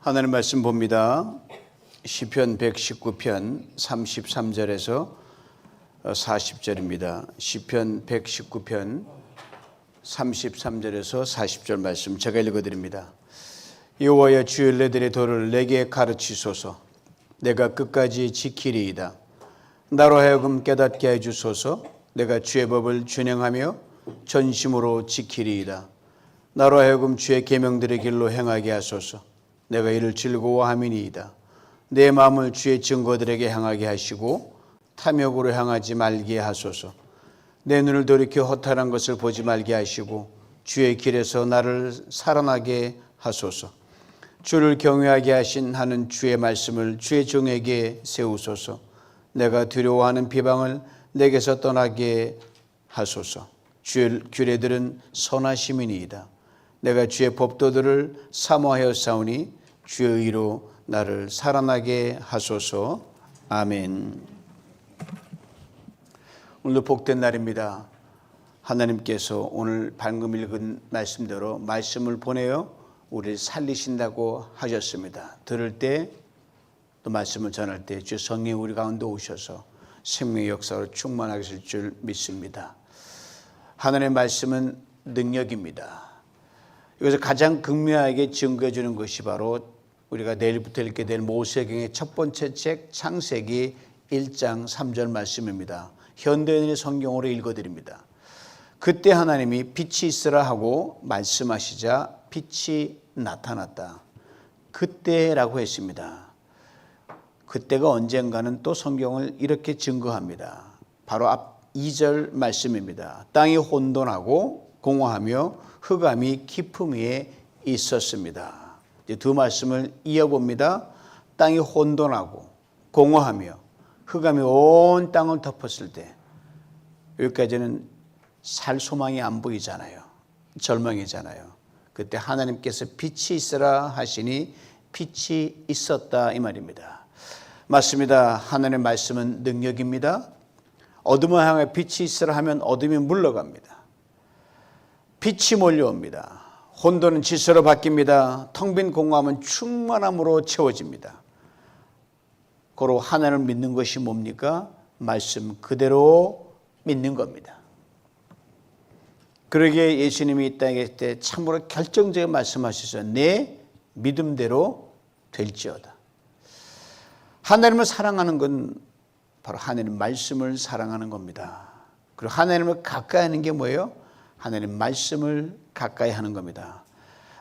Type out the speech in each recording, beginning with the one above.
하나님 말씀 봅니다. 시편 119편 33절에서 40절입니다. 시편 119편 33절에서 40절 말씀 제가 읽어드립니다. 여호와여, 주의 은혜들의 도를 내게 가르치소서. 내가 끝까지 지키리이다. 나로 하여금 깨닫게 해주소서. 내가 주의 법을 준행하며 전심으로 지키리이다. 나로 하여금 주의 계명들의 길로 행하게 하소서. 내가 이를 즐거워함이니이다. 내 마음을 주의 증거들에게 향하게 하시고 탐욕으로 향하지 말게 하소서. 내 눈을 돌이켜 허탈한 것을 보지 말게 하시고 주의 길에서 나를 살아나게 하소서. 주를 경외하게 하신 하는 주의 말씀을 주의 종에게 세우소서. 내가 두려워하는 비방을 내게서 떠나게 하소서. 주의 규례들은 선하심이니이다. 내가 주의 법도들을 사모하여 싸우니 주의 의로 나를 살아나게 하소서. 아멘. 오늘도 복된 날입니다. 하나님께서 오늘 방금 읽은 말씀대로 말씀을 보내어 우리를 살리신다고 하셨습니다. 들을 때 또 말씀을 전할 때 주 성령이 우리 가운데 오셔서 생명의 역사로 충만하게 하실 줄 믿습니다. 하나님의 말씀은 능력입니다. 이것을 가장 극명하게 증거해 주는 것이 바로 우리가 내일부터 읽게 될 모세경의 첫 번째 책 창세기 1장 3절 말씀입니다. 현대인의 성경으로 읽어드립니다. 그때 하나님이 빛이 있으라 하고 말씀하시자 빛이 나타났다. 그때라고 했습니다. 그때가 언젠가는 또 성경을 이렇게 증거합니다. 바로 앞 2절 말씀입니다. 땅이 혼돈하고 공허하며 흑암이 깊음 위에 있었습니다. 이제 두 말씀을 이어봅니다. 땅이 혼돈하고 공허하며 흑암이 온 땅을 덮었을 때, 여기까지는 살 소망이 안 보이잖아요. 절망이잖아요. 그때 하나님께서 빛이 있으라 하시니 빛이 있었다, 이 말입니다. 맞습니다. 하나님의 말씀은 능력입니다. 어둠을 향해 빛이 있으라 하면 어둠이 물러갑니다. 빛이 몰려옵니다. 혼돈은 질서로 바뀝니다. 텅 빈 공허함은 충만함으로 채워집니다. 고로 하나님을 믿는 것이 뭡니까? 말씀 그대로 믿는 겁니다. 그러기에 예수님이 이 땅에 있을 때 참으로 결정적인 말씀하셔서 내 믿음대로 될지어다. 하나님을 사랑하는 건 바로 하나님 말씀을 사랑하는 겁니다. 그리고 하나님을 가까이 하는 게 뭐예요? 하나님 말씀을 가까이 하는 겁니다.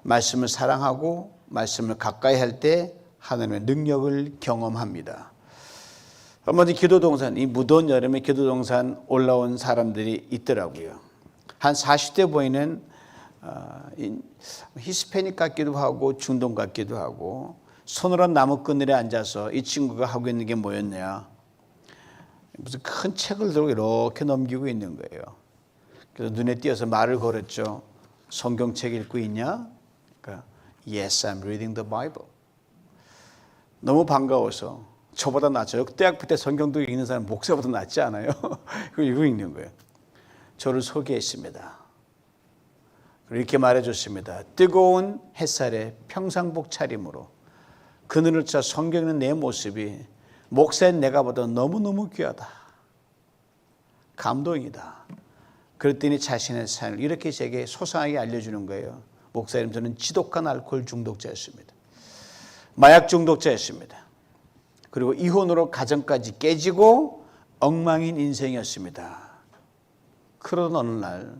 말씀을 사랑하고 말씀을 가까이 할 때 하나님의 능력을 경험합니다. 한번 기도동산, 이 무더운 여름에 기도동산 올라온 사람들이 있더라고요. 한 40대 보이는 히스패닉 같기도 하고 중동 같기도 하고 서늘한 나무 그늘에 앉아서 이 친구가 하고 있는 게 뭐였냐, 무슨 큰 책을 들고 이렇게 넘기고 있는 거예요. 그래서 눈에 띄어서 말을 걸었죠. 성경책 읽고 있냐? 그러니까 Yes, I'm reading the Bible. 너무 반가워서 저보다 낫죠. 대학교 때 성경도 읽는 사람 목사보다 낫지 않아요? 이거 읽는 거예요. 저를 소개했습니다. 이렇게 말해줬습니다. 뜨거운 햇살에 평상복 차림으로 그늘을 쳐 성경 읽는 내 모습이 목사인 내가 보다 너무너무 귀하다. 감동이다. 그랬더니 자신의 삶을 이렇게 제게 소상하게 알려주는 거예요. 목사님, 저는 지독한 알코올 중독자였습니다. 마약 중독자였습니다. 그리고 이혼으로 가정까지 깨지고 엉망인 인생이었습니다. 그러던 어느 날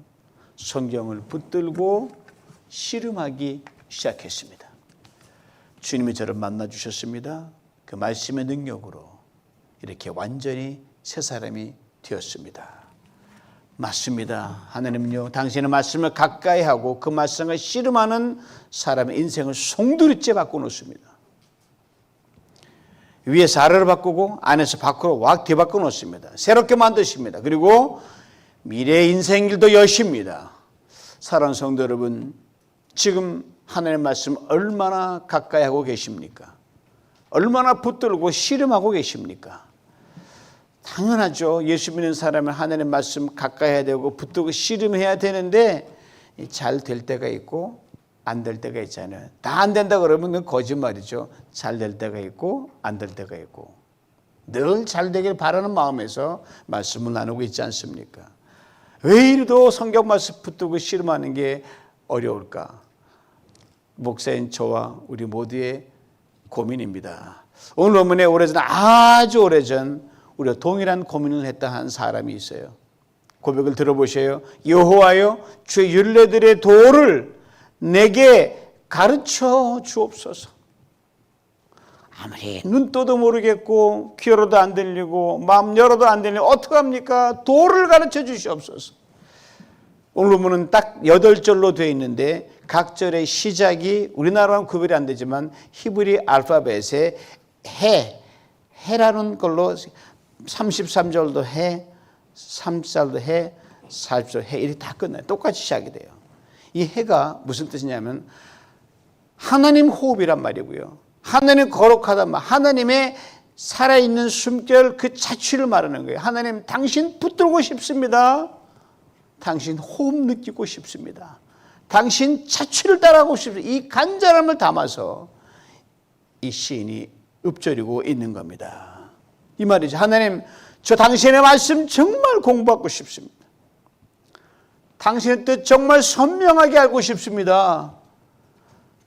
성경을 붙들고 씨름하기 시작했습니다. 주님이 저를 만나주셨습니다. 그 말씀의 능력으로 이렇게 완전히 새 사람이 되었습니다. 맞습니다. 하나님은요, 당신의 말씀을 가까이 하고 그 말씀을 씨름하는 사람의 인생을 송두리째 바꿔놓습니다. 위에서 아래로 바꾸고 안에서 밖으로 확 뒤바꿔 놓습니다. 새롭게 만드십니다. 그리고 미래의 인생길도 여십니다. 사랑하는 성도 여러분, 지금 하나님의 말씀 얼마나 가까이 하고 계십니까? 얼마나 붙들고 씨름하고 계십니까? 당연하죠. 예수 믿는 사람은 하나님의 말씀 가까이 해야 되고 붙들고 씨름해야 되는데 잘 될 때가 있고 안 될 때가 있잖아요. 다 안 된다 그러면 그건 거짓말이죠. 잘 될 때가 있고 안 될 때가 있고 늘 잘 되길 바라는 마음에서 말씀을 나누고 있지 않습니까? 왜 이리도 성경 말씀 붙들고 씨름하는 게 어려울까? 목사인 저와 우리 모두의 고민입니다. 오늘 본문에 오래전 아주 오래전 우리가 동일한 고민을 했다 한 사람이 있어요. 고백을 들어보세요. 여호와여 주의 율례들의 도를 내게 가르쳐 주옵소서. 아무리 눈 떠도 모르겠고 귀 열어도 안 들리고 마음 열어도 안 들리고 어떡합니까? 도를 가르쳐 주시옵소서. 오늘 본문은 딱 8절로 되어 있는데 각 절의 시작이 우리나라랑 구별이 안 되지만 히브리 알파벳에 해라는 걸로 33절도 해, 30절도 해, 40절 해 이렇게 다 끝나요. 똑같이 시작이 돼요. 이 해가 무슨 뜻이냐면 하나님 호흡이란 말이고요. 하나님 거룩하단 말, 하나님의 살아있는 숨결 그 자취를 말하는 거예요. 하나님 당신 붙들고 싶습니다. 당신 호흡 느끼고 싶습니다. 당신 자취를 따라하고 싶습니다. 이 간절함을 담아서 이 시인이 읊조리고 있는 겁니다. 이 말이죠. 하나님 저 당신의 말씀 정말 공부하고 싶습니다. 당신의 뜻 정말 선명하게 알고 싶습니다.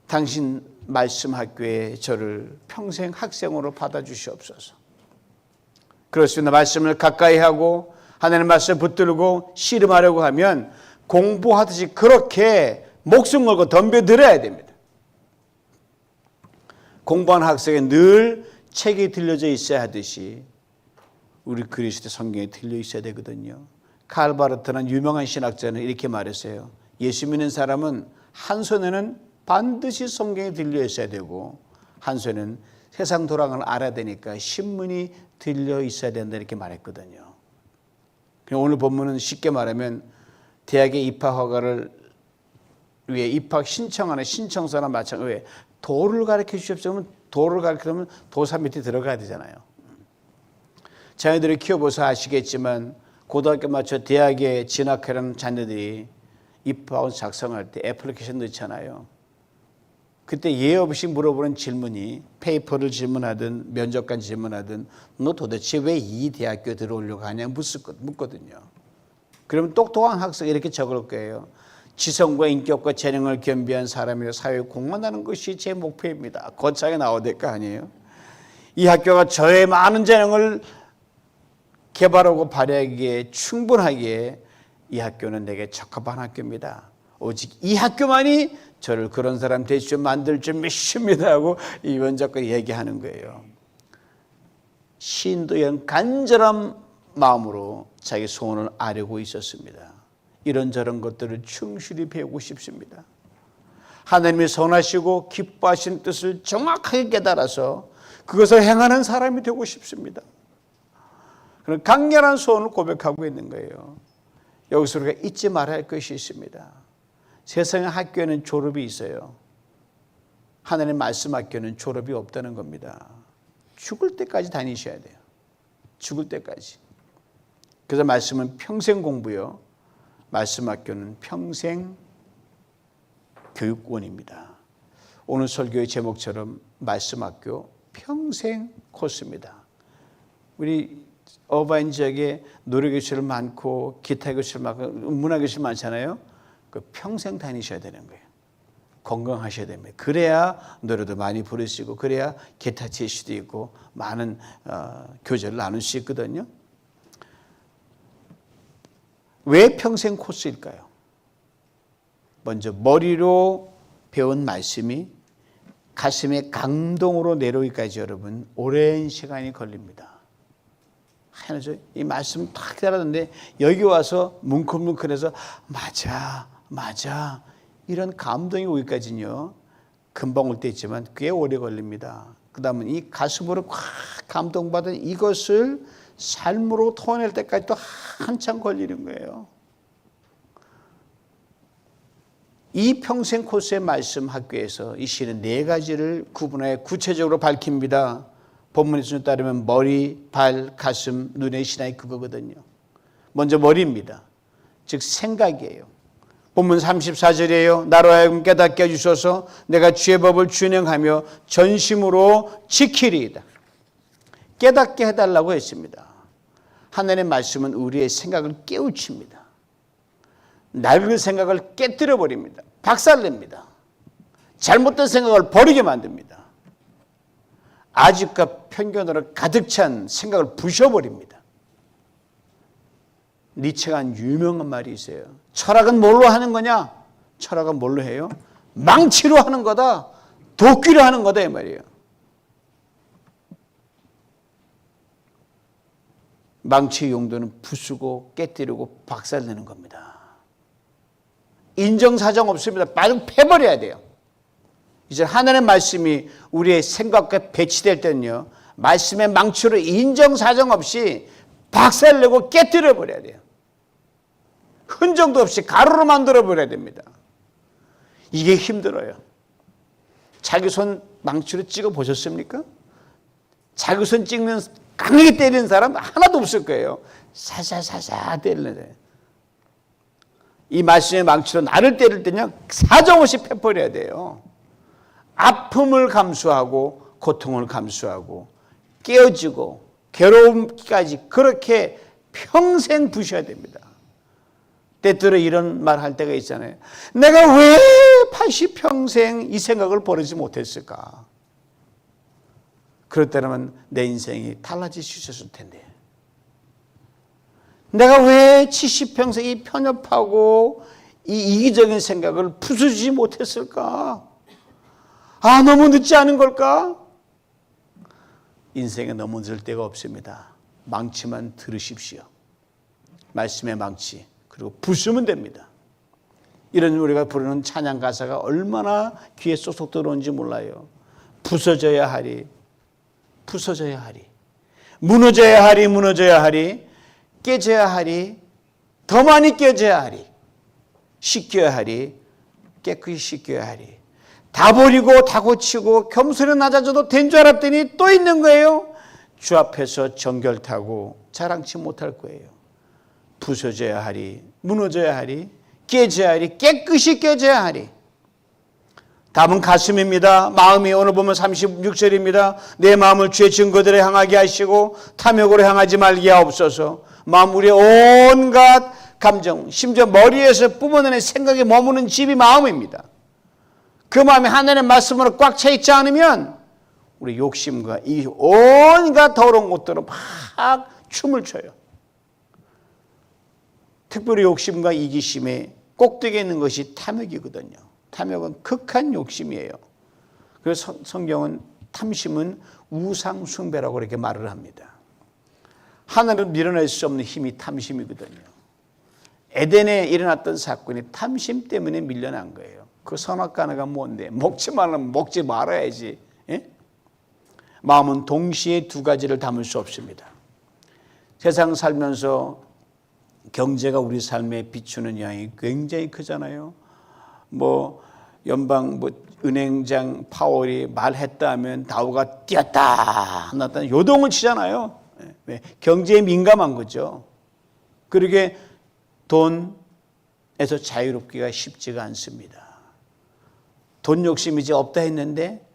당신 말씀 학교에 저를 평생 학생으로 받아주시옵소서. 그렇습니다. 말씀을 가까이 하고 하나님 말씀 붙들고 씨름하려고 하면 공부하듯이 그렇게 목숨 걸고 덤벼들어야 됩니다. 공부하는 학생에 늘 책이 들려져 있어야 하듯이 우리 그리스도 성경에 들려 있어야 되거든요. 칼 바르트라는 유명한 신학자는 이렇게 말했어요. 예수 믿는 사람은 한 손에는 반드시 성경이 들려 있어야 되고 한 손에는 세상 돌아가는 걸 알아야 되니까 신문이 들려 있어야 된다 이렇게 말했거든요. 오늘 본문은 쉽게 말하면 대학에 입학 허가를 위해 입학 신청하는 신청서나 마찬가지로 도를 가르쳐 주십시오. 도를 가르치려면 도사 밑에 들어가야 되잖아요. 자녀들을 키워보서 아시겠지만 고등학교 맞춰 대학에 진학하려는 자녀들이 입학원 작성할 때 애플리케이션 넣잖아요. 그때 예의 없이 물어보는 질문이 페이퍼를 질문하든 면접관 질문하든 너 도대체 왜 이 대학교에 들어오려고 하냐 묻거든요. 그러면 똑똑한 학생이 이렇게 적을 거예요. 지성과 인격과 재능을 겸비한 사람이라 사회에 공헌하는 것이 제 목표입니다. 거창하게 나와야 될 거 아니에요. 이 학교가 저의 많은 재능을 개발하고 발휘하기에 충분하기에 이 학교는 내게 적합한 학교입니다. 오직 이 학교만이 저를 그런 사람 될 줄 만들 줄 믿습니다 하고 이 면접관이 얘기하는 거예요. 시인도 이런 간절한 마음으로 자기 소원을 아뢰고 있었습니다. 이런저런 것들을 충실히 배우고 싶습니다. 하나님이 선하시고 기뻐하시는 뜻을 정확하게 깨달아서 그것을 행하는 사람이 되고 싶습니다. 그런 강렬한 소원을 고백하고 있는 거예요. 여기서 우리가 잊지 말아야 할 것이 있습니다. 세상의 학교에는 졸업이 있어요. 하나님 말씀 학교는 졸업이 없다는 겁니다. 죽을 때까지 다니셔야 돼요. 죽을 때까지. 그래서 말씀은 평생 공부요. 말씀 학교는 평생 교육원입니다. 오늘 설교의 제목처럼 말씀 학교 평생 코스입니다. 우리 어바인 지역에 노래교실 많고 기타 교실 많고 문화교실 많잖아요. 그 평생 다니셔야 되는 거예요. 건강하셔야 됩니다. 그래야 노래도 많이 부르시고 그래야 기타 칠 수도 있고 많은 교제를 나눌 수 있거든요. 왜 평생 코스일까요? 먼저 머리로 배운 말씀이 가슴의 감동으로 내려오기까지 여러분 오랜 시간이 걸립니다. 이 말씀 탁 기다렸는데 여기 와서 뭉클뭉클해서 맞아 이런 감동이 오기까지는요 금방 올 때 있지만 꽤 오래 걸립니다. 그 다음은 이 가슴으로 확 감동받은 이것을 삶으로 토해낼 때까지 또 한참 걸리는 거예요. 이 평생 코스의 말씀 학교에서 이 시는 4가지를 구분해 구체적으로 밝힙니다. 본문의 순에 따르면 머리, 발, 가슴, 눈의 신앙이 그거거든요. 먼저 머리입니다. 즉 생각이에요. 본문 34절이에요. 나로 하여금 깨닫게 해주소서. 내가 주의 법을 준행하며 전심으로 지키리이다. 깨닫게 해달라고 했습니다. 하나님의 말씀은 우리의 생각을 깨우칩니다. 낡은 생각을 깨뜨려 버립니다. 박살냅니다. 잘못된 생각을 버리게 만듭니다. 아집과 편견으로 가득 찬 생각을 부셔버립니다. 니체가 한 유명한 말이 있어요. 철학은 뭘로 하는 거냐? 철학은 뭘로 해요? 망치로 하는 거다. 도끼로 하는 거다 이 말이에요. 망치의 용도는 부수고 깨뜨리고 박살내는 겁니다. 인정사정 없습니다. 바로 패버려야 돼요. 이제 하나님의 말씀이 우리의 생각과 배치될 때는요, 말씀의 망치로 인정사정 없이 박살내고 깨뜨려 버려야 돼요. 흔적도 없이 가루로 만들어 버려야 됩니다. 이게 힘들어요. 자기 손 망치로 찍어 보셨습니까? 자기 손 찍는 강하게 때리는 사람 하나도 없을 거예요. 사사사사 때리는데. 이 말씀의 망치로 나를 때릴 때는 사정없이 패버려야 돼요. 아픔을 감수하고 고통을 감수하고 깨어지고 괴로움까지 그렇게 평생 부셔야 됩니다. 때때로 이런 말 할 때가 있잖아요. 내가 왜 80평생 이 생각을 버리지 못했을까? 그렇다면 내 인생이 달라질 수 있었을 텐데. 내가 왜 70평생 이 편협하고 이 이기적인 생각을 부수지 못했을까? 아, 너무 늦지 않은 걸까? 인생에 너무 늦을 때가 없습니다. 망치만 들으십시오. 말씀의 망치. 그리고 부수면 됩니다. 이런 우리가 부르는 찬양 가사가 얼마나 귀에 쏙쏙 들어오는지 몰라요. 부서져야 하리. 부서져야 하리. 무너져야 하리. 무너져야 하리. 깨져야 하리. 더 많이 깨져야 하리. 씻겨야 하리. 깨끗이 씻겨야 하리. 다 버리고 다 고치고 겸손히 낮아져도 된 줄 알았더니 또 있는 거예요. 주 앞에서 정결타고 자랑치 못할 거예요. 부서져야 하리. 무너져야 하리. 깨져야 하리. 깨끗이 깨져야 하리. 답은 가슴입니다. 마음이 오늘 보면 36절입니다. 내 마음을 주의 증거들에 향하게 하시고 탐욕으로 향하지 말게 하옵소서. 마음 우리의 온갖 감정, 심지어 머리에서 뿜어내는 생각에 머무는 집이 마음입니다. 그 마음이 하나님의 말씀으로 꽉 차 있지 않으면 우리 욕심과 이 온갖 더러운 것들로 막 춤을 춰요. 특별히 욕심과 이기심의 꼭대기에 있는 것이 탐욕이거든요. 탐욕은 극한 욕심이에요. 그래서 성경은 탐심은 우상 숭배라고 그렇게 말을 합니다. 하나님을 밀어낼 수 없는 힘이 탐심이거든요. 에덴에 일어났던 사건이 탐심 때문에 밀려난 거예요. 그 선악과가 뭔데? 먹지 말라면 먹지 말아야지. 예? 마음은 동시에 두 가지를 담을 수 없습니다. 세상 살면서 경제가 우리 삶에 비추는 영향이 굉장히 크잖아요. 뭐 연방 은행장 파월이 말했다 하면 다우가 뛰었다 났다 요동을 치잖아요. 왜? 경제에 민감한 거죠. 그러게 돈에서 자유롭기가 쉽지가 않습니다. 돈 욕심이 이제 없다 했는데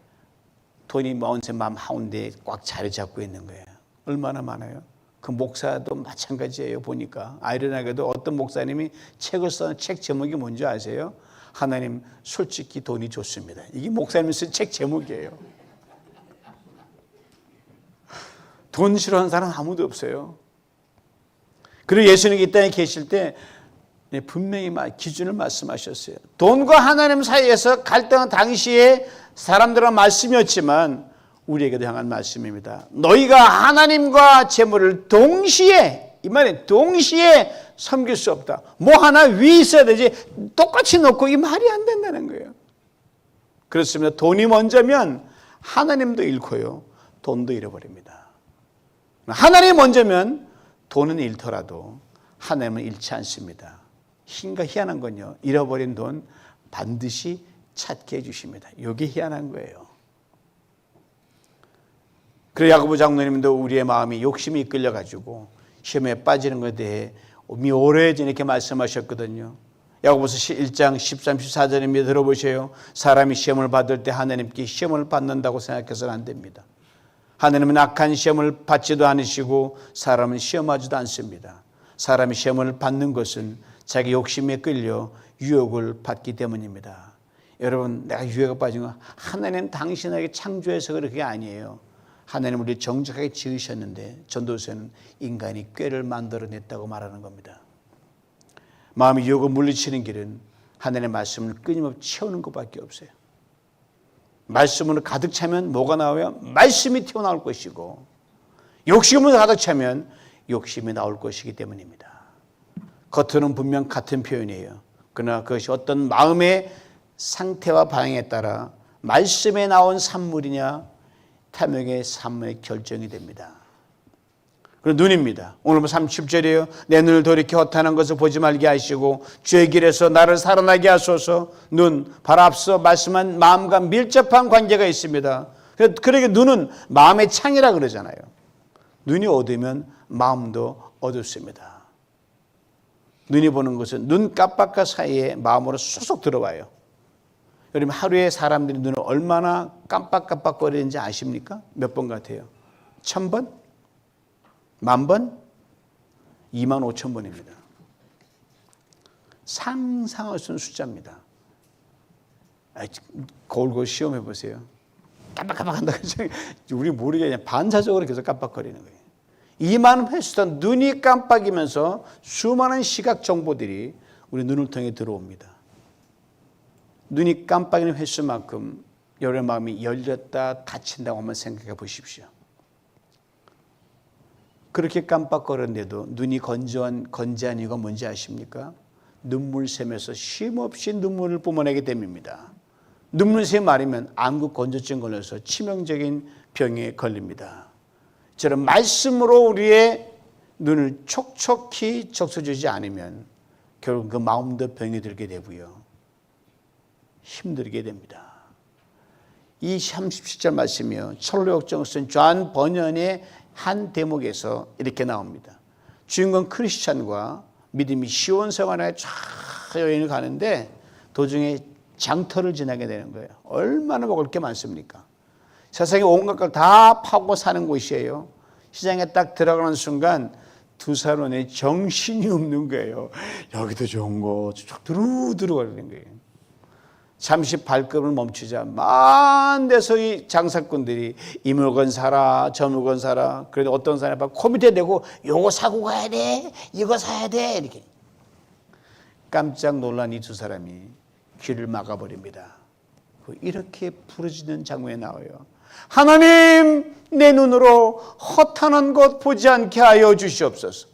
돈이 먼저 마음 하운데에 꽉 자리 잡고 있는 거예요. 얼마나 많아요. 그 목사도 마찬가지예요. 보니까 아이러니하게도 어떤 목사님이 책을 써는 책 제목이 뭔지 아세요? 하나님 솔직히 돈이 좋습니다. 이게 목사님이 쓴 책 제목이에요. 돈 싫어하는 사람 아무도 없어요. 그리고 예수님이 이 땅에 계실 때 분명히 기준을 말씀하셨어요. 돈과 하나님 사이에서 갈등한 당시에 사람들은 말씀이었지만 우리에게도 향한 말씀입니다. 너희가 하나님과 재물을 동시에, 이 말은 동시에 섬길 수 없다. 뭐 하나 위에 있어야 되지 똑같이 놓고 이 말이 안 된다는 거예요. 그렇습니다. 돈이 먼저면 하나님도 잃고요. 돈도 잃어버립니다. 하나님이 먼저면 돈은 잃더라도 하나님은 잃지 않습니다. 희한한 건요. 잃어버린 돈 반드시 찾게 해주십니다. 이게 희한한 거예요. 그래 야고보 장로님도 우리의 마음이 욕심이 이끌려가지고 시험에 빠지는 것에 대해 오래전에 이렇게 말씀하셨거든요. 야고보서 1장 13, 14절입니다. 들어보세요. 사람이 시험을 받을 때 하나님께 시험을 받는다고 생각해서는 안 됩니다. 하나님은 악한 시험을 받지도 않으시고 사람은 시험하지도 않습니다. 사람이 시험을 받는 것은 자기 욕심에 끌려 유혹을 받기 때문입니다. 여러분, 내가 유혹에 빠진 건 하나님 당신에게 창조해서 그렇게 아니에요. 하나님 우리 정직하게 지으셨는데 전도서는 인간이 꾀를 만들어냈다고 말하는 겁니다. 마음이 유혹을 물리치는 길은 하나님의 말씀을 끊임없이 채우는 것밖에 없어요. 말씀으로 가득 차면 뭐가 나와요? 말씀이 튀어나올 것이고, 욕심으로 가득 차면 욕심이 나올 것이기 때문입니다. 겉으로는 분명 같은 표현이에요. 그러나 그것이 어떤 마음의 상태와 반응에 따라 말씀에 나온 산물이냐 탐욕의 산물의 결정이 됩니다. 그리고 눈입니다. 오늘 30절이에요. 내 눈을 돌이켜 허탄한 것을 보지 말게 하시고 주의 길에서 나를 살아나게 하소서. 눈, 바로 앞서 말씀한 마음과 밀접한 관계가 있습니다. 그러게 눈은 마음의 창이라 그러잖아요. 눈이 어두우면 마음도 어둡습니다. 눈이 보는 것은 눈 깜빡과 사이에 마음으로 쏙쏙 들어와요. 여러분, 하루에 사람들이 눈을 얼마나 깜빡깜빡거리는지 아십니까? 몇 번 같아요? 1000번? 10,000번? 25,000번입니다. 상상할 수 없는 숫자입니다. 거울 시험해 보세요. 깜빡깜빡한다. 우리 모르게 그냥 반사적으로 계속 깜빡거리는 거예요. 2만 횟수던 눈이 깜빡이면서 수많은 시각 정보들이 우리 눈을 통해 들어옵니다. 눈이 깜빡이는 횟수만큼 여러분의 마음이 열렸다 닫힌다고 한번 생각해 보십시오. 그렇게 깜빡거렸는데도 눈이 건재한 이유가 뭔지 아십니까? 눈물샘에서 쉼없이 눈물을 뿜어내게 됨입니다. 눈물샘이 마르면 암국 건조증 걸려서 치명적인 병에 걸립니다. 저런 말씀으로 우리의 눈을 촉촉히 적셔주지 않으면 결국 그 마음도 병이 들게 되고요. 힘들게 됩니다. 이 37절 말씀이요. 철로역정 쓴 존 버년의 한 대목에서 이렇게 나옵니다. 주인공 크리스찬과 믿음이 시온생활에 쫙 여행을 가는데 도중에 장터를 지나게 되는 거예요. 얼마나 먹을 게 많습니까? 세상에 온갖 걸 다 파고 사는 곳이에요. 시장에 딱 들어가는 순간 두 사람의 정신이 없는 거예요. 여기도 좋은 거 두루두루 거리는 거예요. 잠시 발걸음을 멈추자 만 데서 이 장사꾼들이 이 물건 사라 저 물건 사라. 그래도 어떤 사람이 코 밑에 대고 요거 사고 가야 돼 이거 사야 돼 이렇게 깜짝 놀란 이 두 사람이 귀를 막아버립니다. 이렇게 부르짖는 장면이 나와요. 하나님, 내 눈으로 허탄한 것 보지 않게 하여 주시옵소서.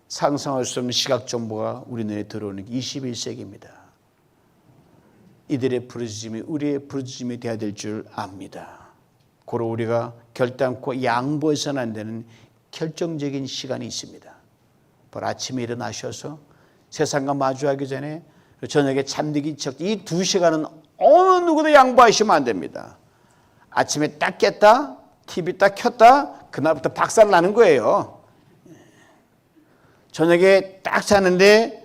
상상할 수 없는 시각 정보가 우리 눈에 들어오는 21세기입니다. 이들의 부르짖음이 우리의 부르짖음이 되어야 될 줄 압니다. 고로 우리가 결단코 양보해서는 안 되는 결정적인 시간이 있습니다. 바로 아침에 일어나셔서 세상과 마주하기 전에 저녁에 잠들기 전 이 2시간은 어느 누구도 양보하시면 안 됩니다. 아침에 딱 깼다, TV 딱 켰다, 그날부터 박살 나는 거예요. 저녁에 딱 자는데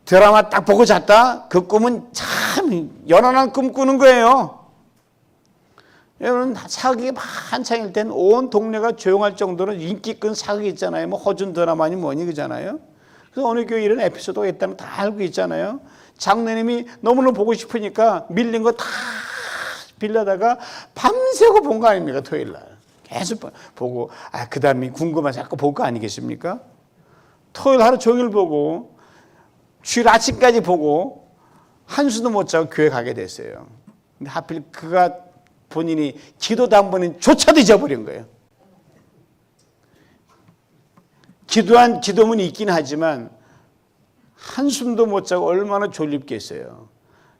드라마 딱 보고 잤다, 그 꿈은 참 연한한 꿈 꾸는 거예요. 여러분, 사극이 한창일 땐 온 동네가 조용할 정도로 인기 끈 사극이 있잖아요. 뭐 허준 드라마니 뭐니 그잖아요. 그래서 어느 교회 이런 에피소드가 있다는 거 다 알고 있잖아요. 장로님이 너무너무 보고 싶으니까 밀린 거 다 빌려다가 밤새고 본 거 아닙니까? 토요일 날 계속 보고 그 다음에 궁금해서 자꾸 볼 거 아니겠습니까? 토요일 하루 종일 보고 주일 아침까지 보고 한숨도 못 자고 교회 가게 됐어요. 근데 하필 그가 본인이 기도도 한 번은 조차도 잊어버린 거예요. 기도한 기도문이 있긴 하지만 한숨도 못 자고 얼마나 졸립겠어요.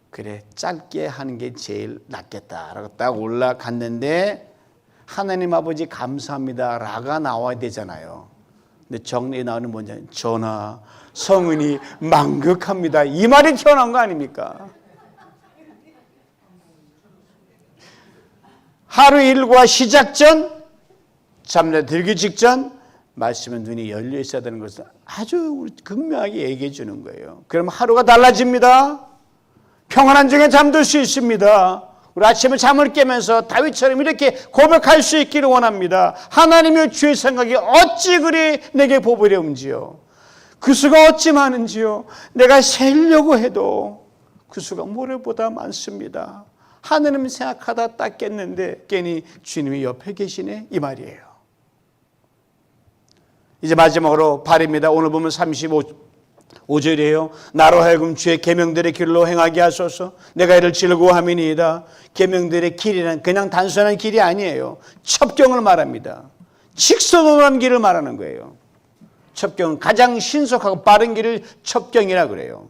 그래, 짧게 하는 게 제일 낫겠다라고 딱 올라갔는데 하나님 아버지 감사합니다 라가 나와야 되잖아요. 근데 정리에 나오는 뭐냐, 전하 성은이 망극합니다, 이 말이 튀어나온 거 아닙니까? 하루 일과 시작 전, 잠에 들기 직전 말씀은 눈이 열려 있어야 되는 것을 아주 극명하게 얘기해 주는 거예요. 그러면 하루가 달라집니다. 평안한 중에 잠들 수 있습니다. 우리 아침에 잠을 깨면서 다윗처럼 이렇게 고백할 수 있기를 원합니다. 하나님의 주의 생각이 어찌 그리 내게 보배려운지요. 그 수가 어찌 많은지요. 내가 세려고 해도 그 수가 모래보다 많습니다. 하느님 생각하다 딱 깼는데 깨니 주님이 옆에 계시네, 이 말이에요. 이제 마지막으로 발입니다. 오늘 보면 35절이에요. 나로 하여금 주의 계명들의 길로 행하게 하소서. 내가 이를 즐거워함이니이다. 계명들의 길이란 그냥 단순한 길이 아니에요. 첩경을 말합니다. 직선으로 길을 말하는 거예요. 첩경은 가장 신속하고 빠른 길을 첩경이라 그래요.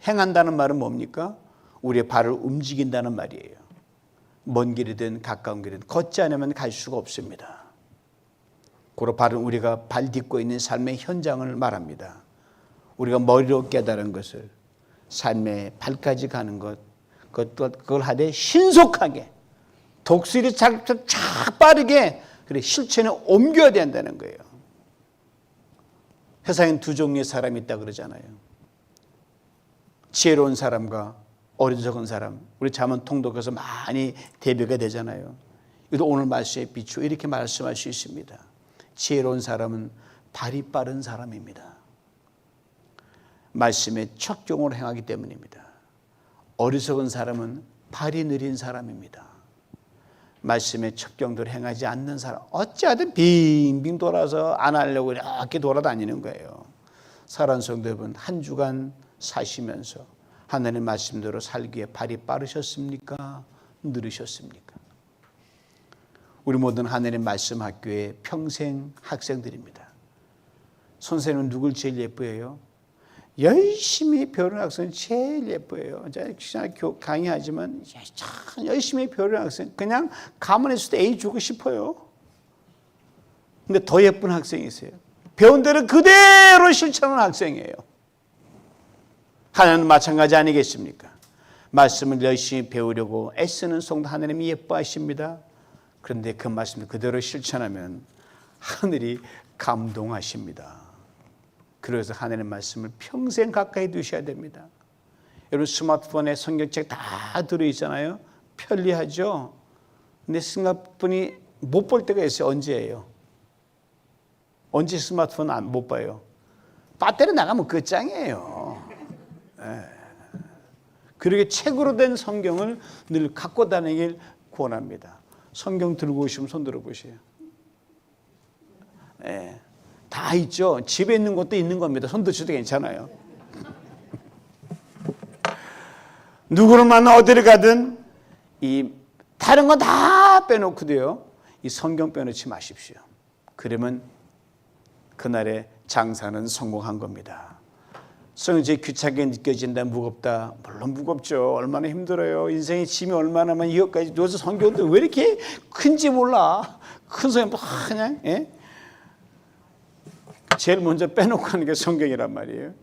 행한다는 말은 뭡니까? 우리의 발을 움직인다는 말이에요. 먼 길이든 가까운 길이든 걷지 않으면 갈 수가 없습니다. 고로 발은 우리가 발 딛고 있는 삶의 현장을 말합니다. 우리가 머리로 깨달은 것을 삶의 발까지 가는 것, 그걸 하되 신속하게 독수리 쫙 빠르게 그래 실천에 옮겨야 된다는 거예요. 세상엔 두 종류의 사람이 있다 그러잖아요. 지혜로운 사람과 어리석은 사람. 우리 잠언 통독에서 많이 대비가 되잖아요. 이것도 오늘 말씀에 비추어 이렇게 말씀할 수 있습니다. 지혜로운 사람은 발이 빠른 사람입니다. 말씀에 척경으로 행하기 때문입니다. 어리석은 사람은 발이 느린 사람입니다. 말씀에 척경대로 행하지 않는 사람, 어찌하든 빙빙 돌아서 안 하려고 이렇게 돌아다니는 거예요. 사랑하는 성도 여러분, 한 주간 사시면서 하나님의 말씀대로 살기에 발이 빠르셨습니까? 느리셨습니까? 우리 모든 하나님의 말씀 학교의 평생 학생들입니다. 선생님은 누굴 제일 예뻐해요? 열심히 배우는 학생은 제일 예뻐요. 제가 강의하지만 참 열심히 배우는 학생, 그냥 가만히 있을 때 A 주고 싶어요. 근데 더 예쁜 학생이 있어요. 배운 대로 그대로 실천하는 학생이에요. 하나님은 마찬가지 아니겠습니까? 말씀을 열심히 배우려고 애쓰는 성도 하나님이 예뻐하십니다. 그런데 그 말씀을 그대로 실천하면 하늘이 감동하십니다. 그래서 하나님의 말씀을 평생 가까이 두셔야 됩니다. 여러분 스마트폰에 성경책 다 들어있잖아요. 편리하죠. 근데 스마트폰이 못 볼 때가 있어요. 언제예요? 언제 스마트폰 못 봐요? 배터리 나가면 끝장이에요. 그렇게 책으로 된 성경을 늘 갖고 다니길 권합니다. 성경 들고 오시면 손 들어보세요. 다 있죠. 집에 있는 것도 있는 겁니다. 손 드셔도 괜찮아요. 누구를 만나 어디를 가든 이 다른 건 다 빼놓고도요. 이 성경 빼놓지 마십시오. 그러면 그날의 장사는 성공한 겁니다. 성경이 귀찮게 느껴진다, 무겁다. 물론 무겁죠. 얼마나 힘들어요. 인생의 짐이 얼마나면 이것까지 요새 성경도 왜 이렇게 큰지 몰라. 큰 성경 그냥 제일 먼저 빼놓고 하는 게 성경이란 말이에요.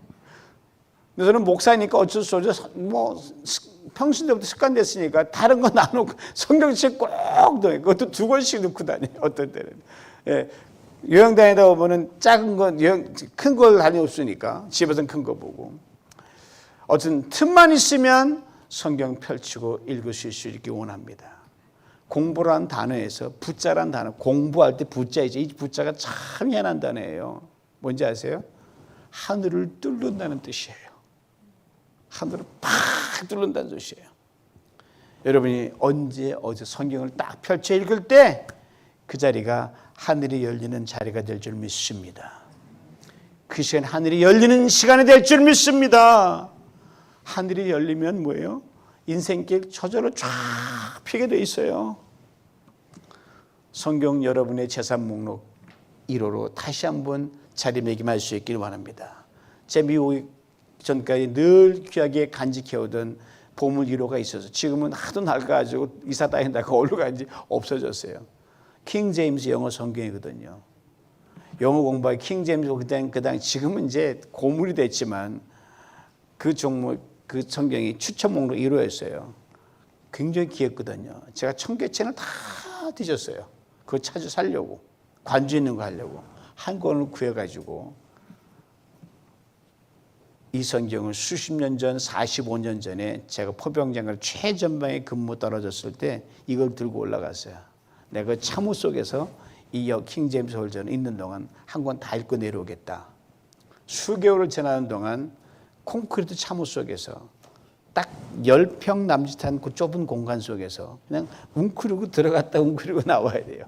근데 저는 목사니까 어쩔 수 없죠. 뭐 평신 때부터 습관됐으니까 다른 거 놔놓고 성경책 꼭 넣어요. 그것도 2권씩 넣고 다녀요. 어떤 때는. 여행 다니다 보면은 작은 건 큰 걸 다녀없으니까 집에서는 큰 거 보고. 어쨌든 틈만 있으면 성경 펼치고 읽으실 수 있기 원합니다. 공부란 단어에서 부자란 단어, 공부할 때 부자이죠. 이 부자가 참 희한한 단어예요. 뭔지 아세요? 하늘을 뚫는다는 뜻이에요. 하늘을 팍 뚫는다는 뜻이에요. 여러분이 언제 어제 성경을 딱 펼쳐 읽을 때 그 자리가 하늘이 열리는 자리가 될 줄 믿습니다. 그 시간 하늘이 열리는 시간이 될 줄 믿습니다. 하늘이 열리면 뭐예요? 인생길 저절로 쫙 피게 돼 있어요. 성경 여러분의 재산 목록 1호로 다시 한번 자리매김할 수 있길 원합니다. 제 미국 전까지 늘 귀하게 간직해오던 보물 1호가 있어서 지금은 하도 낡아가지고 이사 다니다가 어디로 간지 없어졌어요. 킹 제임스 영어 성경이거든요. 영어 공부할 킹 제임스 그당 지금은 이제 고물이 됐지만 그 성경이 추천 목록 1호였어요. 굉장히 귀했거든요. 제가 1000개째는 다 뒤졌어요. 그거 살려고 관주 있는 거 하려고 한 권을 구해가지고 이 성경을 수십 년 전, 45년 전에 제가 포병장관 최전방에 근무 떨어졌을 때 이걸 들고 올라갔어요. 내가 참호 속에서 이 킹제임스 버전을 읽는 동안 한 권 다 읽고 내려오겠다. 수개월을 지나는 동안 콘크리트 참호 속에서 딱 10평 남짓한 그 좁은 공간 속에서 그냥 웅크리고 들어갔다 웅크리고 나와야 돼요.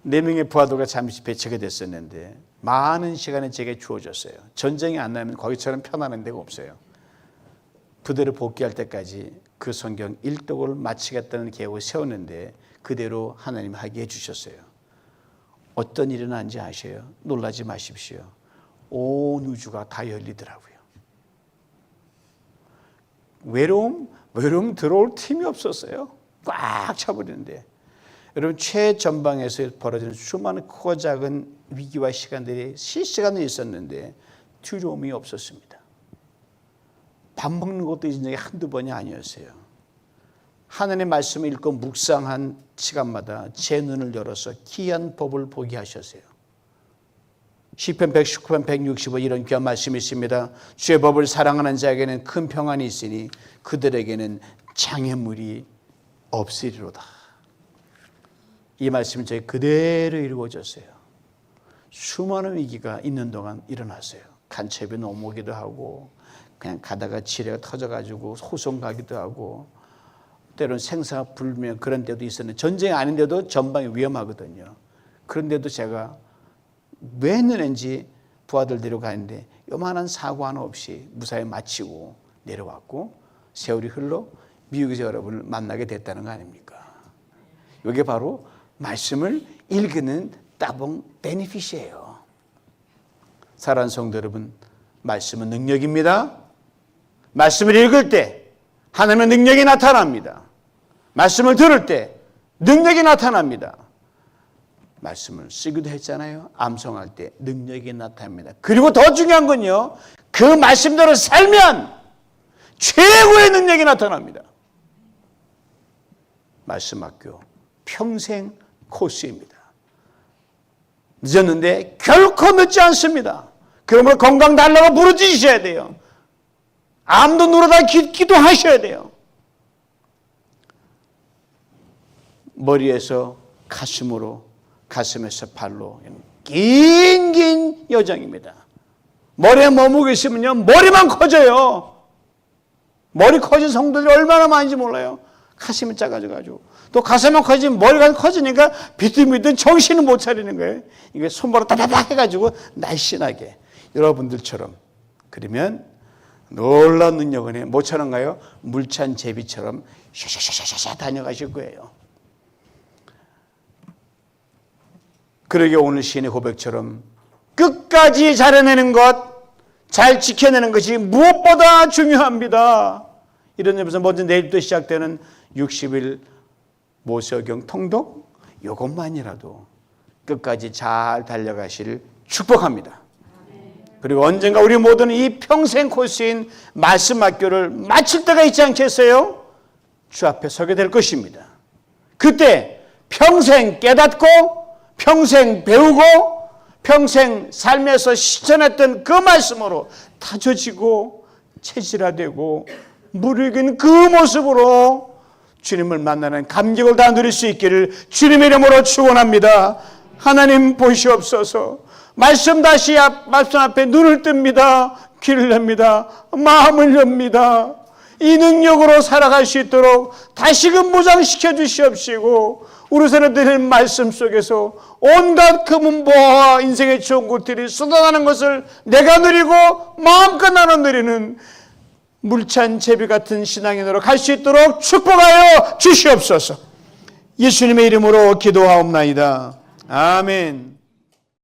4명의 부하들과 잠시 배치가 됐었는데 많은 시간이 제게 주어졌어요. 전쟁이 안 나면 거기처럼 편안한 데가 없어요. 부대를 복귀할 때까지 그 성경 일독을 마치겠다는 계획을 세웠는데 그대로 하나님이 하게 해주셨어요. 어떤 일이 일어난지 아셔요? 놀라지 마십시오. 온 우주가 다 열리더라고요. 외로움 들어올 틈이 없었어요. 꽉 차버리는데. 여러분 최전방에서 벌어지는 수많은 크고 작은 위기와 시간들이 실시간으로 있었는데 두려움이 없었습니다. 밥 먹는 것도 잊은 적이 한두 번이 아니었어요. 하나님의 말씀을 읽고 묵상한 시간마다 제 눈을 열어서 귀한 법을 보게 하셨어요. 시편 119편 165 이런 귀한 말씀이 있습니다. 주의 법을 사랑하는 자에게는 큰 평안이 있으니 그들에게는 장애물이 없으리로다. 이 말씀은 저희 그대로 이루어졌어요. 수많은 위기가 있는 동안 일어났어요. 간첩이 넘어오기도 하고 그냥 가다가 지뢰가 터져가지고 소송 가기도 하고 때로는 생사가 불면 그런 때도 있었는데 전쟁이 아닌데도 전방이 위험하거든요. 그런데도 제가 왜 했는지 부하들 데려가는데 요만한 사고 하나 없이 무사히 마치고 내려왔고 세월이 흘러 미국에서 여러분을 만나게 됐다는 거 아닙니까? 이게 바로 말씀을 읽는 따봉 베니핏이에요. 사랑하는 성도 여러분, 말씀은 능력입니다. 말씀을 읽을 때 하나님의 능력이 나타납니다. 말씀을 들을 때 능력이 나타납니다. 말씀을 쓰기도 했잖아요. 암송할 때 능력이 나타납니다. 그리고 더 중요한 건요, 그 말씀대로 살면 최고의 능력이 나타납니다. 말씀학교 평생 코스입니다. 늦었는데 결코 늦지 않습니다. 그러므로 건강 달라고 부르짖으셔야 돼요. 암도 누르다 기도하셔야 돼요. 머리에서 가슴으로, 가슴에서 발로 긴 여정입니다. 머리에 머무고 있으면요 머리만 커져요. 머리 커진 성도들이 얼마나 많은지 몰라요. 가슴이 작아져가지고 또 가슴만 커지면 머리가 커지니까 비틀비틀 정신을 못 차리는 거예요. 이게 손바닥 따다닥 해가지고 날씬하게 여러분들처럼 그러면 놀라운 능력은 해. 뭐처럼가요? 물찬 제비처럼 샤샤샤샤 다녀가실 거예요. 그러게 오늘 시인의 고백처럼 끝까지 잘해내는 것, 잘 지켜내는 것이 무엇보다 중요합니다. 이런 점에서 먼저 내일부터 시작되는 60일 모세오경 통독 이것만이라도 끝까지 잘 달려가시를 축복합니다. 그리고 언젠가 우리 모두는 이 평생 코스인 말씀학교를 마칠 때가 있지 않겠어요? 주 앞에 서게 될 것입니다. 그때 평생 깨닫고 평생 배우고 평생 삶에서 실천했던 그 말씀으로 다져지고 체질화되고 무르익은 그 모습으로 주님을 만나는 감격을 다 누릴 수 있기를 주님의 이름으로 축원합니다. 하나님 보시옵소서. 말씀 앞에 눈을 뜹니다. 귀를 냅니다. 마음을 엽니다. 이 능력으로 살아갈 수 있도록 다시금 무장시켜 주시옵시고 우리 사람들의 말씀 속에서 온갖 금은 보화와 인생의 좋은 것들이 쏟아나는 것을 내가 누리고 마음껏 나눠 누리는 물찬 제비 같은 신앙인으로 갈 수 있도록 축복하여 주시옵소서. 예수님의 이름으로 기도하옵나이다. 아멘.